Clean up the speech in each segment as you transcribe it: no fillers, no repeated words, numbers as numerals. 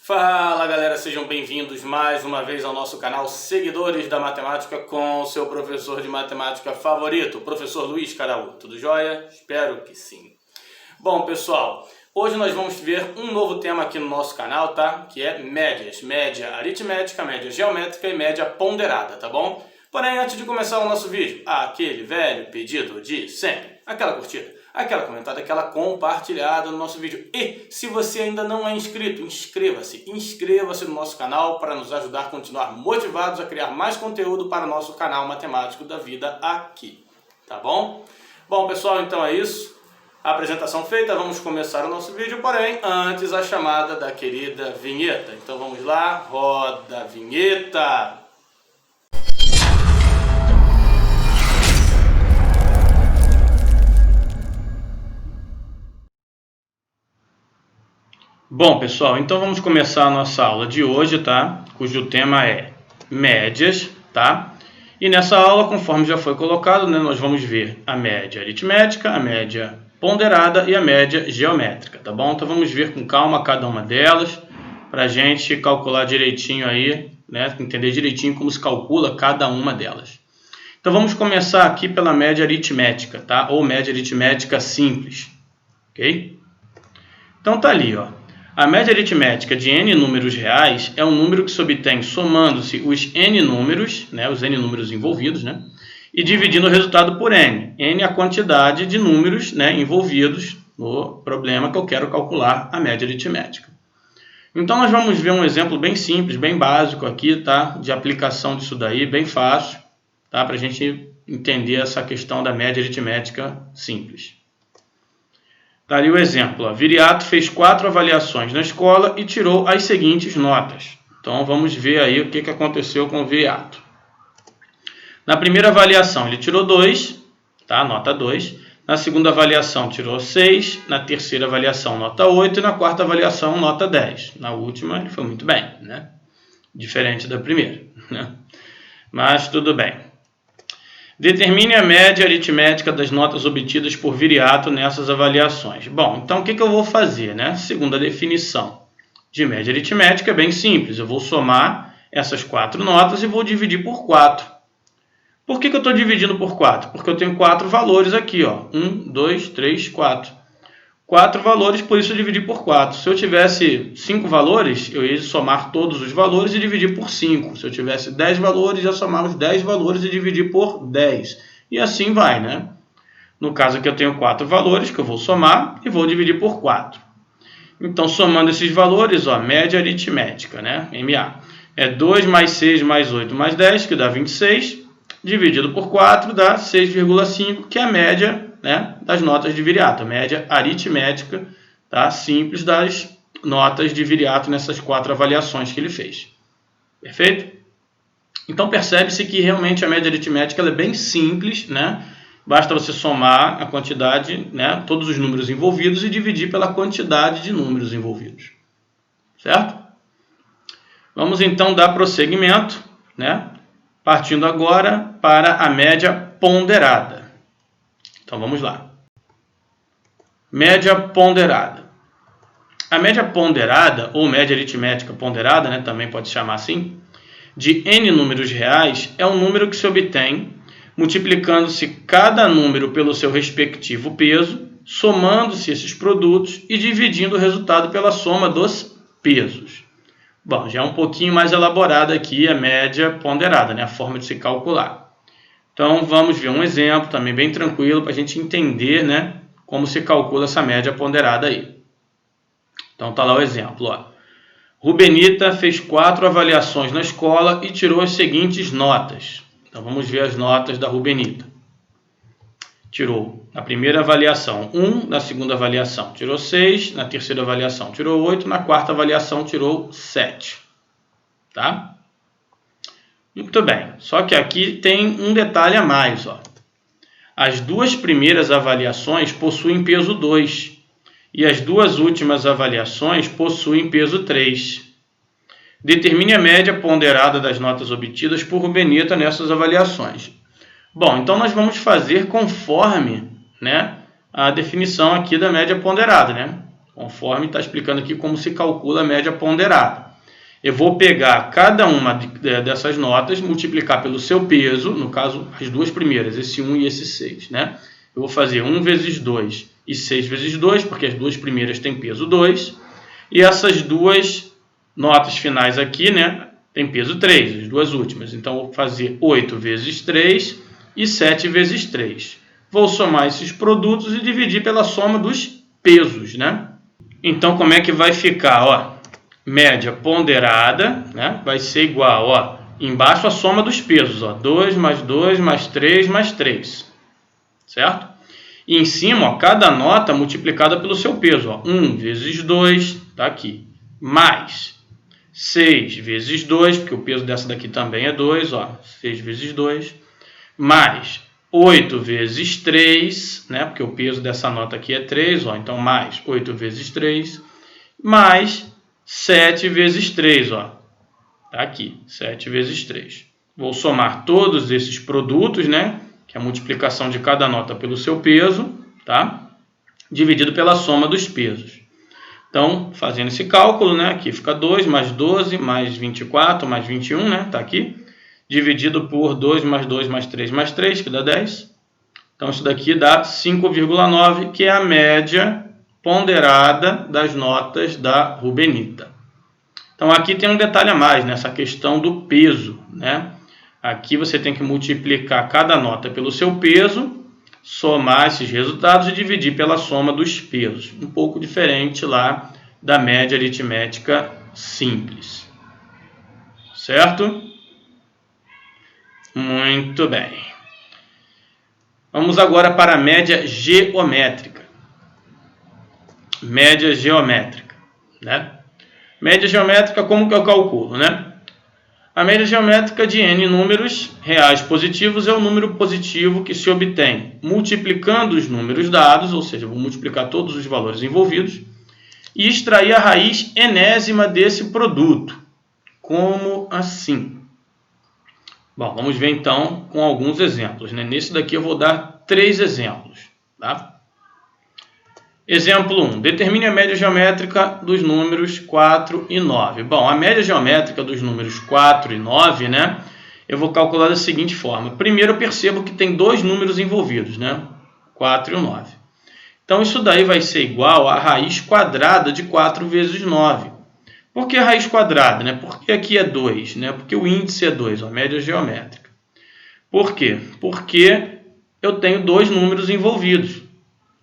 Fala galera, sejam bem-vindos mais uma vez ao nosso canal Seguidores da Matemática com o seu professor de matemática favorito, o professor Luiz Caraú. Tudo jóia? Espero que sim. Bom pessoal, hoje nós vamos ver um novo tema aqui no nosso canal, tá? Que é médias, média aritmética, média geométrica e média ponderada, tá bom? Porém, antes de começar o nosso vídeo, aquele velho pedido de sempre, aquela curtida, aquela comentada, aquela compartilhada no nosso vídeo. E se você ainda não é inscrito, inscreva-se no nosso canal para nos ajudar a continuar motivados a criar mais conteúdo para o nosso canal Matemático da Vida aqui, tá bom? Bom pessoal, então é isso. A apresentação feita, vamos começar o nosso vídeo, porém, antes a chamada da querida vinheta. Então vamos lá, roda a vinheta! Bom pessoal, então vamos começar a nossa aula de hoje, tá? Cujo tema é médias, tá? E nessa aula, conforme já foi colocado, né, nós vamos ver a média aritmética, a média ponderada e a média geométrica, tá bom? Então vamos ver com calma cada uma delas, para a gente calcular direitinho aí, né? Entender direitinho como se calcula cada uma delas. Então vamos começar aqui pela média aritmética, tá? Ou média aritmética simples, ok? Então tá ali, ó. A média aritmética de n números reais é um número que se obtém somando-se os n números, né, os n números envolvidos, né, e dividindo o resultado por n. N é a quantidade de números, né, envolvidos no problema que eu quero calcular a média aritmética. Então nós vamos ver um exemplo bem simples, bem básico aqui, tá, de aplicação disso daí, bem fácil, tá, para a gente entender essa questão da média aritmética simples. Tá ali o exemplo, ó. Viriato fez 4 avaliações na escola e tirou as seguintes notas. Então vamos ver aí o que aconteceu com o Viriato. Na primeira avaliação ele tirou 2, tá? Nota 2. Na segunda avaliação tirou 6, na terceira avaliação nota 8 e na quarta avaliação nota 10. Na última ele foi muito bem, né? Diferente da primeira, né? Mas tudo bem. Determine a média aritmética das notas obtidas por Viriato nessas avaliações. Bom, então o que eu vou fazer, né? Segundo a definição de média aritmética, é bem simples. Eu vou somar essas 4 notas e vou dividir por 4. Por que eu estou dividindo por 4? Porque eu tenho 4 valores aqui, ó. 1, 2, 3, 4. 4 valores, por isso eu dividi por 4. Se eu tivesse 5 valores, eu ia somar todos os valores e dividir por 5. Se eu tivesse 10 valores, eu ia somar os 10 valores e dividir por 10. E assim vai, né? No caso aqui eu tenho 4 valores que eu vou somar e vou dividir por 4. Então, somando esses valores, ó, média aritmética, né? MA. É 2 mais 6 mais 8 mais 10, que dá 26. Dividido por 4 dá 6,5, que é a média, né, das notas de Viriato, a média aritmética, tá, simples das notas de Viriato nessas 4 avaliações que ele fez. Perfeito? Então percebe-se que realmente a média aritmética ela é bem simples, né? Basta você somar a quantidade, né, todos os números envolvidos e dividir pela quantidade de números envolvidos. Certo? Vamos então dar prosseguimento, né? Partindo agora para a média ponderada. Então vamos lá. Média ponderada. A média ponderada, ou média aritmética ponderada, né, também pode chamar assim, de n números reais, é um número que se obtém multiplicando-se cada número pelo seu respectivo peso, somando-se esses produtos e dividindo o resultado pela soma dos pesos. Bom, já é um pouquinho mais elaborada aqui a média ponderada, né? A forma de se calcular. Então, vamos ver um exemplo também bem tranquilo para a gente entender, né, como se calcula essa média ponderada aí. Então, tá lá o exemplo, ó. Rubenita fez 4 avaliações na escola e tirou as seguintes notas. Então, vamos ver as notas da Rubenita. Tirou na primeira avaliação 1, na segunda avaliação tirou 6, na terceira avaliação tirou 8, na quarta avaliação tirou 7. Tá? Muito bem, só que aqui tem um detalhe a mais, ó. As 2 primeiras avaliações possuem peso 2 e as 2 últimas avaliações possuem peso 3. Determine a média ponderada das notas obtidas por Rubenita nessas avaliações. Bom, então nós vamos fazer conforme, né, a definição aqui da média ponderada, né? conforme está explicando aqui como se calcula a média ponderada. Eu vou pegar cada uma dessas notas, multiplicar pelo seu peso, no caso as duas primeiras, esse 1 e esse 6, né? Eu vou fazer 1 vezes 2 e 6 vezes 2, porque as duas primeiras têm peso 2, e essas duas notas finais aqui, né, tem peso 3, as duas últimas. Então, eu vou fazer 8 vezes 3 e 7 vezes 3. Vou somar esses produtos e dividir pela soma dos pesos, né? Então, como é que vai ficar? Ó, média ponderada, né, vai ser igual, ó, embaixo a soma dos pesos, ó, 2 mais 2 mais 3 mais 3, certo? E em cima, ó, cada nota multiplicada pelo seu peso, ó, 1 vezes 2, tá aqui, mais 6 vezes 2, porque o peso dessa daqui também é 2, ó, 6 vezes 2, mais 8 vezes 3, né, porque o peso dessa nota aqui é 3, ó, então mais 8 vezes 3, mais 7 vezes 3, ó, tá aqui, 7 vezes 3. Vou somar todos esses produtos, né, que é a multiplicação de cada nota pelo seu peso, tá, dividido pela soma dos pesos. Então, fazendo esse cálculo, né, aqui fica 2 mais 12 mais 24 mais 21, né, tá aqui, dividido por 2 mais 2 mais 3 mais 3, que dá 10. Então, isso daqui dá 5,9, que é a média ponderada das notas da rubenita. Então, aqui tem um detalhe a mais, nessa questão do peso, né? Aqui você tem que multiplicar cada nota pelo seu peso, somar esses resultados e dividir pela soma dos pesos. Um pouco diferente lá da média aritmética simples. Certo? Muito bem. Vamos agora para a média geométrica. Média geométrica, né? Média geométrica, como que eu calculo, né? A média geométrica de n números reais positivos é o número positivo que se obtém multiplicando os números dados, ou seja, vou multiplicar todos os valores envolvidos, e extrair a raiz enésima desse produto. Como assim? Bom, vamos ver então com alguns exemplos, né? Nesse daqui eu vou dar 3 exemplos, tá? Exemplo 1. Determine a média geométrica dos números 4 e 9. Bom, a média geométrica dos números 4 e 9, né? Eu vou calcular da seguinte forma. Primeiro eu percebo que tem dois números envolvidos, né? 4 e 9. Então isso daí vai ser igual à raiz quadrada de 4 vezes 9. Por que a raiz quadrada, né? Porque aqui é 2, né? Porque o índice é 2, a média geométrica. Por quê? Porque eu tenho dois números envolvidos.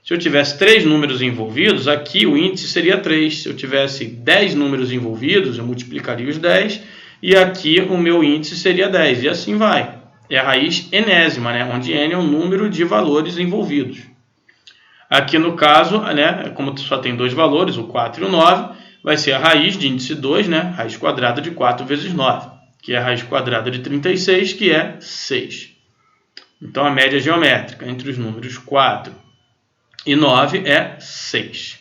Se eu tivesse 3 números envolvidos, aqui o índice seria 3. Se eu tivesse 10 números envolvidos, eu multiplicaria os 10. E aqui o meu índice seria 10. E assim vai. É a raiz enésima, né? Onde n é o número de valores envolvidos. Aqui no caso, né, como só tem dois valores, o 4 e o 9, vai ser a raiz de índice 2, né? Raiz quadrada de 4 vezes 9. Que é a raiz quadrada de 36, que é 6. Então a média geométrica entre os números 4 e 9 é 6.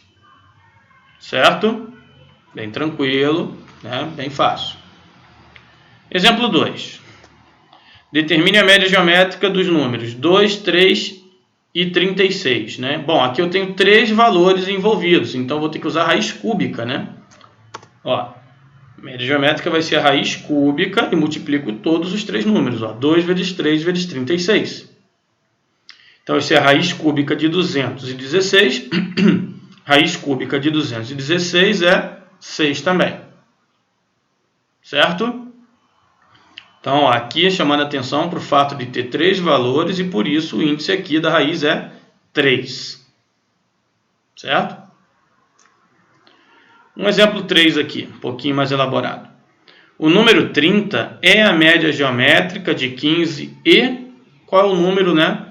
Certo? Bem tranquilo, né? Bem fácil. Exemplo 2. Determine a média geométrica dos números 2, 3 e 36. Né? Bom, aqui eu tenho 3 valores envolvidos, então vou ter que usar a raiz cúbica. Né? Ó, a média geométrica vai ser a raiz cúbica e multiplico todos os 3 números. Ó, 2 vezes 3 vezes 36. Então, essa é a raiz cúbica de 216. Raiz cúbica de 216 é 6 também. Certo? Então, ó, aqui é chamando a atenção para o fato de ter 3 valores e por isso o índice aqui da raiz é 3. Certo? Um exemplo 3 aqui, um pouquinho mais elaborado. O número 30 é a média geométrica de 15 e qual é o número, né?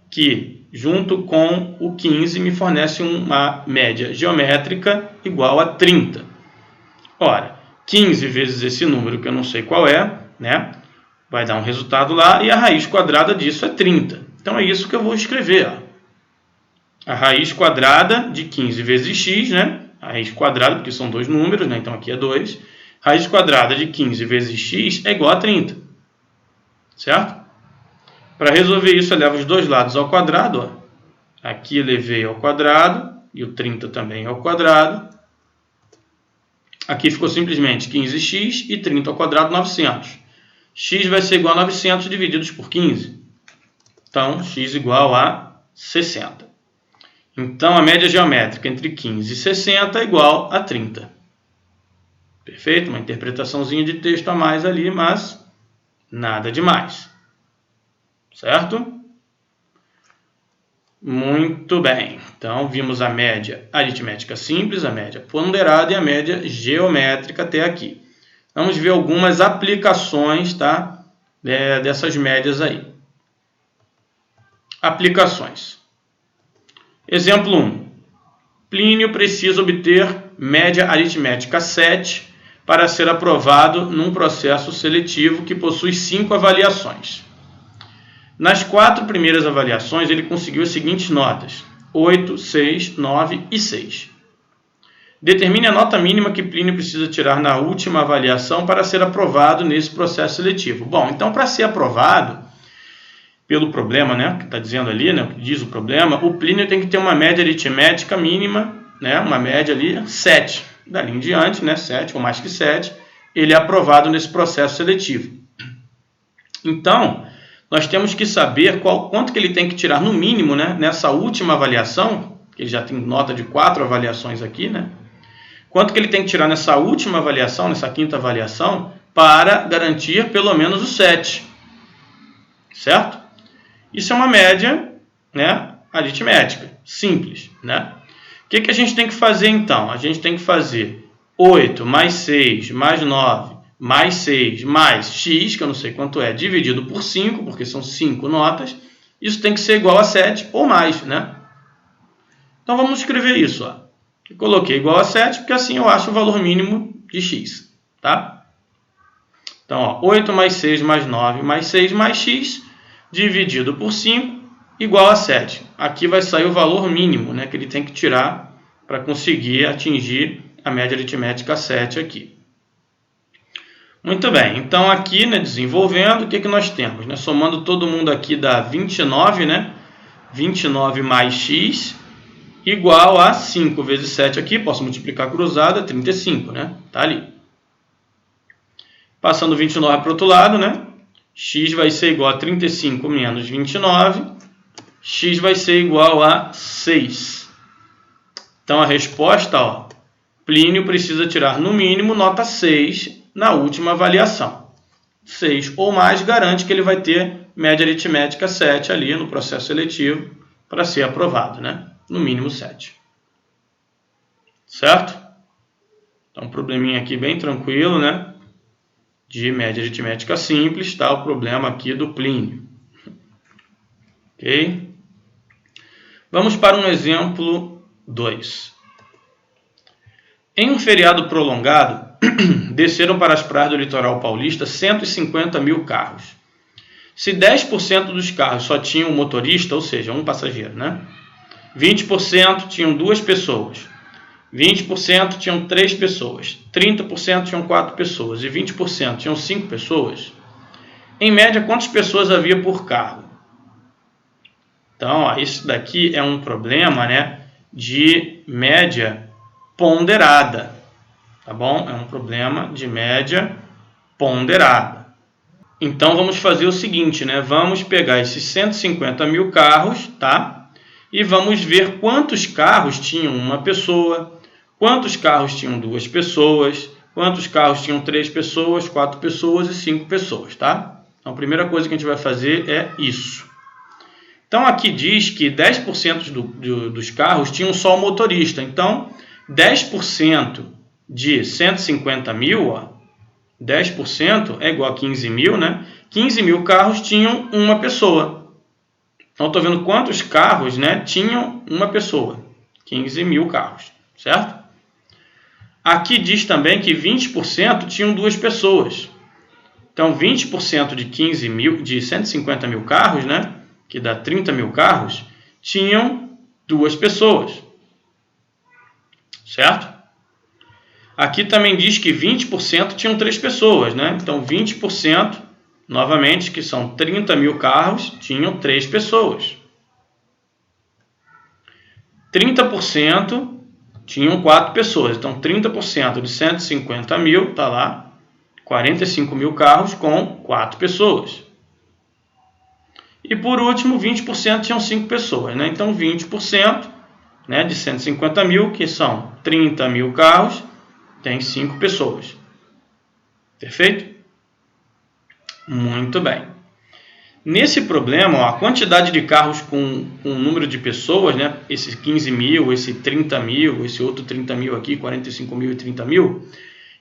Que, junto com o 15, me fornece uma média geométrica igual a 30. Ora, 15 vezes esse número, que eu não sei qual é, né? Vai dar um resultado lá, e a raiz quadrada disso é 30. Então, é isso que eu vou escrever. Ó. A raiz quadrada de 15 vezes x, né? A raiz quadrada, porque são dois números, né? Então, aqui é 2. Raiz quadrada de 15 vezes x é igual a 30. Certo? Para resolver isso, eu levo os dois lados ao quadrado. Ó. Aqui eu levei ao quadrado e o 30 também ao quadrado. Aqui ficou simplesmente 15x e 30 ao quadrado, 900. X vai ser igual a 900 divididos por 15. Então, x igual a 60. Então, a média geométrica entre 15 e 60 é igual a 30. Perfeito? Uma interpretaçãozinha de texto a mais ali, mas nada demais. Certo? Muito bem. Então, vimos a média aritmética simples, a média ponderada e a média geométrica até aqui. Vamos ver algumas aplicações, tá? Dessas médias aí. Aplicações. Exemplo 1. Plínio precisa obter média aritmética 7 para ser aprovado num processo seletivo que possui 5 avaliações. Nas 4 primeiras avaliações, ele conseguiu as seguintes notas: 8, 6, 9 e 6. Determine a nota mínima que Plínio precisa tirar na última avaliação para ser aprovado nesse processo seletivo. Bom, então, para ser aprovado pelo problema, né, que está dizendo ali, né, que diz o problema, o Plínio tem que ter uma média aritmética mínima, né, uma média ali 7. Dali em diante, né, 7 ou mais que 7, ele é aprovado nesse processo seletivo. Então, nós temos que saber quanto que ele tem que tirar no mínimo, né, nessa última avaliação, que ele já tem nota de 4 avaliações aqui, né? Quanto que ele tem que tirar nessa última avaliação, nessa quinta avaliação, para garantir pelo menos o 7. Certo? Isso é uma média, né, aritmética, simples, né? O que a gente tem que fazer então? A gente tem que fazer 8 mais 6 mais 9 mais 6 mais x, que eu não sei quanto é, dividido por 5, porque são 5 notas. Isso tem que ser igual a 7 ou mais, né? Então vamos escrever isso, ó. Eu coloquei igual a 7, porque assim eu acho o valor mínimo de x, tá? Então, ó, 8 mais 6 mais 9 mais 6 mais x, dividido por 5, igual a 7. Aqui vai sair o valor mínimo, né, que ele tem que tirar para conseguir atingir a média aritmética 7 aqui. Muito bem, então aqui, né, desenvolvendo, o que nós temos? Né? Somando todo mundo aqui dá 29, né? 29 mais x igual a 5 vezes 7 aqui, posso multiplicar cruzada, 35, né? Tá ali. Passando 29 para o outro lado, né? X vai ser igual a 35 menos 29. X vai ser igual a 6. Então, a resposta, ó, Plínio precisa tirar no mínimo nota 6 na última avaliação. 6 ou mais garante que ele vai ter média aritmética 7 ali no processo seletivo para ser aprovado, né? No mínimo 7. Certo? Então, um probleminha aqui bem tranquilo, né? De média aritmética simples, tá? O problema aqui do Plínio. Ok? Vamos para um exemplo 2. Em um feriado prolongado, desceram para as praias do litoral paulista 150 mil carros. Se 10% dos carros só tinham um motorista, ou seja, um passageiro, né? 20% tinham 2 pessoas. 20% tinham 3 pessoas, 30% tinham 4 pessoas e 20% tinham 5 pessoas. Em média, quantas pessoas havia por carro? Então, ó, isso daqui é um problema, né, de média ponderada, tá bom? É um problema de média ponderada. Então, vamos fazer o seguinte, né? Vamos pegar esses 150 mil carros, tá? E vamos ver quantos carros tinham uma pessoa, quantos carros tinham 2 pessoas, quantos carros tinham 3 pessoas, 4 pessoas e 5 pessoas, tá? Então, a primeira coisa que a gente vai fazer é isso. Então, aqui diz que 10% dos carros tinham só o motorista. Então, 10% de 150 mil, ó, 10% é igual a 15 mil, né? 15 mil carros tinham uma pessoa. Então, estou vendo quantos carros, né, tinham uma pessoa. 15 mil carros, certo? Aqui diz também que 20% tinham 2 pessoas. Então, 20% de 150 mil carros, né, que dá 30 mil carros, tinham 2 pessoas. Certo? Aqui também diz que 20% tinham 3 pessoas, né? Então, 20%, novamente, que são 30 mil carros, tinham 3 pessoas. 30% tinham 4 pessoas. Então, 30% de 150 mil, está lá, 45 mil carros com 4 pessoas. E por último, 20% tinham 5 pessoas, né? Então, 20%, né, de 150 mil, que são 30 mil carros, tem 5 pessoas. Perfeito? Muito bem. Nesse problema, ó, a quantidade de carros com o número de pessoas, né, esse 15 mil, esse 30 mil, esse outro 30 mil aqui, 45 mil e 30 mil,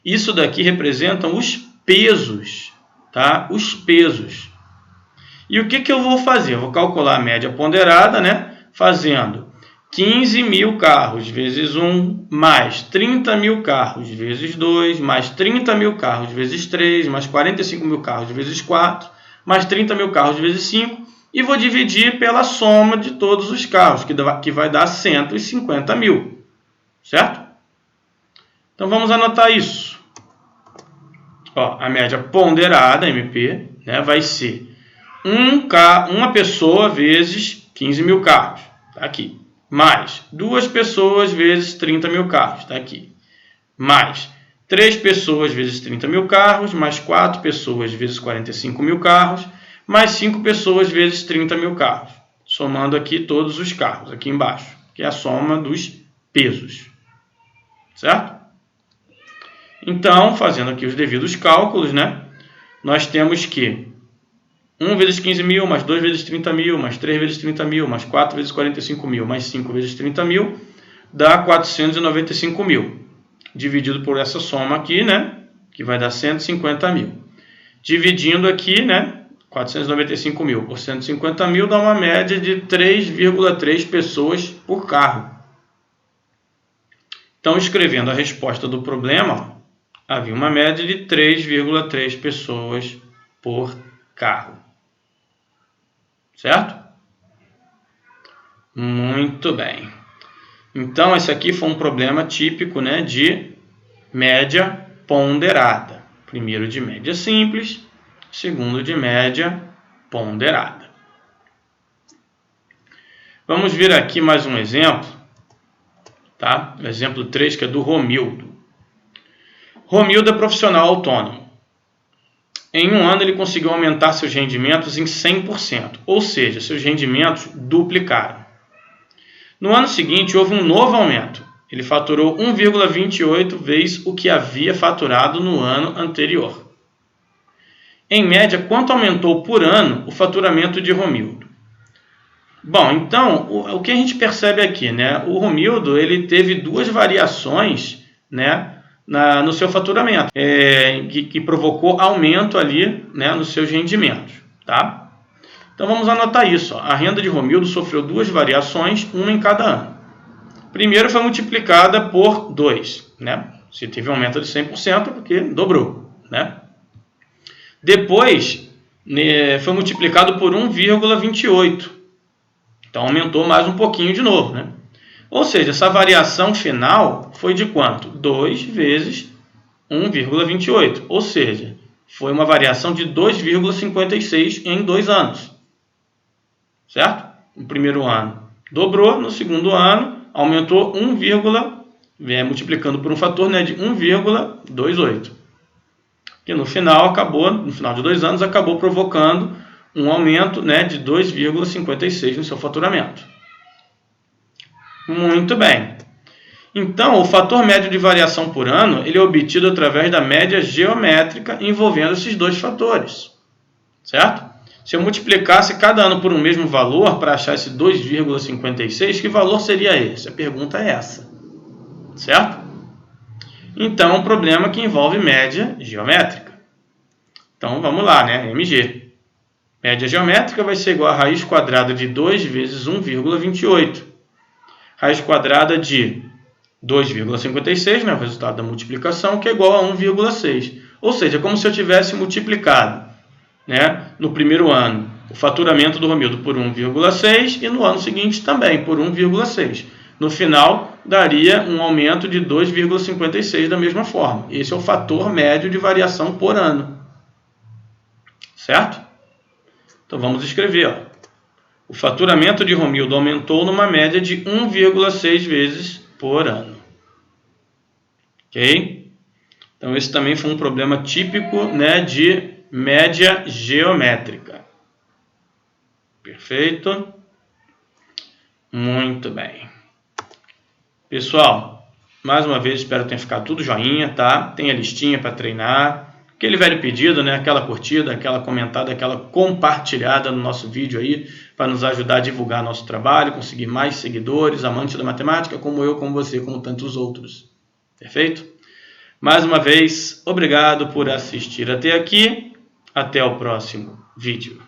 isso daqui representam os pesos, tá? Os pesos. E o que eu vou fazer? Eu vou calcular a média ponderada, né? Fazendo 15 mil carros vezes 1, mais 30 mil carros vezes 2, mais 30 mil carros vezes 3, mais 45 mil carros vezes 4, mais 30 mil carros vezes 5, e vou dividir pela soma de todos os carros, que vai dar 150 mil. Certo? Então vamos anotar isso. Ó, a média ponderada, MP, né, vai ser uma pessoa vezes 15 mil carros, está aqui, mais 2 pessoas vezes 30 mil carros, está aqui, mais 3 pessoas vezes 30 mil carros, mais 4 pessoas vezes 45 mil carros, mais 5 pessoas vezes 30 mil carros, somando aqui todos os carros, aqui embaixo, que é a soma dos pesos, certo? Então, fazendo aqui os devidos cálculos, né, nós temos que 1 vezes 15 mil, mais 2 vezes 30 mil, mais 3 vezes 30 mil, mais 4 vezes 45 mil, mais 5 vezes 30 mil, dá 495 mil. Dividido por essa soma aqui, né, que vai dar 150 mil. Dividindo aqui, né, 495 mil por 150 mil, dá uma média de 3,3 pessoas por carro. Então, escrevendo a resposta do problema, havia uma média de 3,3 pessoas por carro. Certo? Muito bem. Então, esse aqui foi um problema típico, né, de média ponderada. Primeiro de média simples, segundo de média ponderada. Vamos ver aqui mais um exemplo, tá? O exemplo 3, que é do Romildo. Romildo é profissional autônomo. Em um ano, ele conseguiu aumentar seus rendimentos em 100%, ou seja, seus rendimentos duplicaram. No ano seguinte, houve um novo aumento. Ele faturou 1,28 vezes o que havia faturado no ano anterior. Em média, quanto aumentou por ano o faturamento de Romildo? Bom, então, o que a gente percebe aqui, né? O Romildo, ele teve duas variações, né, no seu faturamento, que provocou aumento ali, né, nos seus rendimentos, tá? Então vamos anotar isso. Ó. A renda de Romildo sofreu duas variações, uma em cada ano. Primeiro foi multiplicada por 2, né? Se teve um aumento de 100%, porque dobrou, né? Depois, foi multiplicado por 1,28. Então aumentou mais um pouquinho de novo, né? Ou seja, essa variação final foi de quanto? 2 vezes 1,28. Ou seja, foi uma variação de 2,56 em 2 anos. Certo? No primeiro ano dobrou, no segundo ano aumentou multiplicando por um fator, né, de 1,28. Que no final de 2 anos, acabou provocando um aumento, né, de 2,56 no seu faturamento. Muito bem. Então, o fator médio de variação por ano ele é obtido através da média geométrica envolvendo esses dois fatores. Certo? Se eu multiplicasse cada ano por um mesmo valor para achar esse 2,56, que valor seria esse? A pergunta é essa. Certo? Então, é um problema que envolve média geométrica. Então, vamos lá, né? MG. Média geométrica vai ser igual a raiz quadrada de 2 vezes 1,28. Raiz quadrada de 2,56, né? O resultado da multiplicação, que é igual a 1,6. Ou seja, como se eu tivesse multiplicado, né, no primeiro ano o faturamento do Romildo por 1,6 e no ano seguinte também por 1,6. No final, daria um aumento de 2,56 da mesma forma. Esse é o fator médio de variação por ano. Certo? Então vamos escrever. Ó. O faturamento de Romildo aumentou numa média de 1,6 vezes por ano. Ok? Então, esse também foi um problema típico, né, de média geométrica. Perfeito? Muito bem. Pessoal, mais uma vez espero que tenha ficado tudo joinha, tá? Tem a listinha para treinar. Aquele velho pedido, né? Aquela curtida, aquela comentada, aquela compartilhada no nosso vídeo aí, para nos ajudar a divulgar nosso trabalho, conseguir mais seguidores, amantes da matemática, como eu, como você, como tantos outros. Perfeito? Mais uma vez, obrigado por assistir até aqui. Até o próximo vídeo.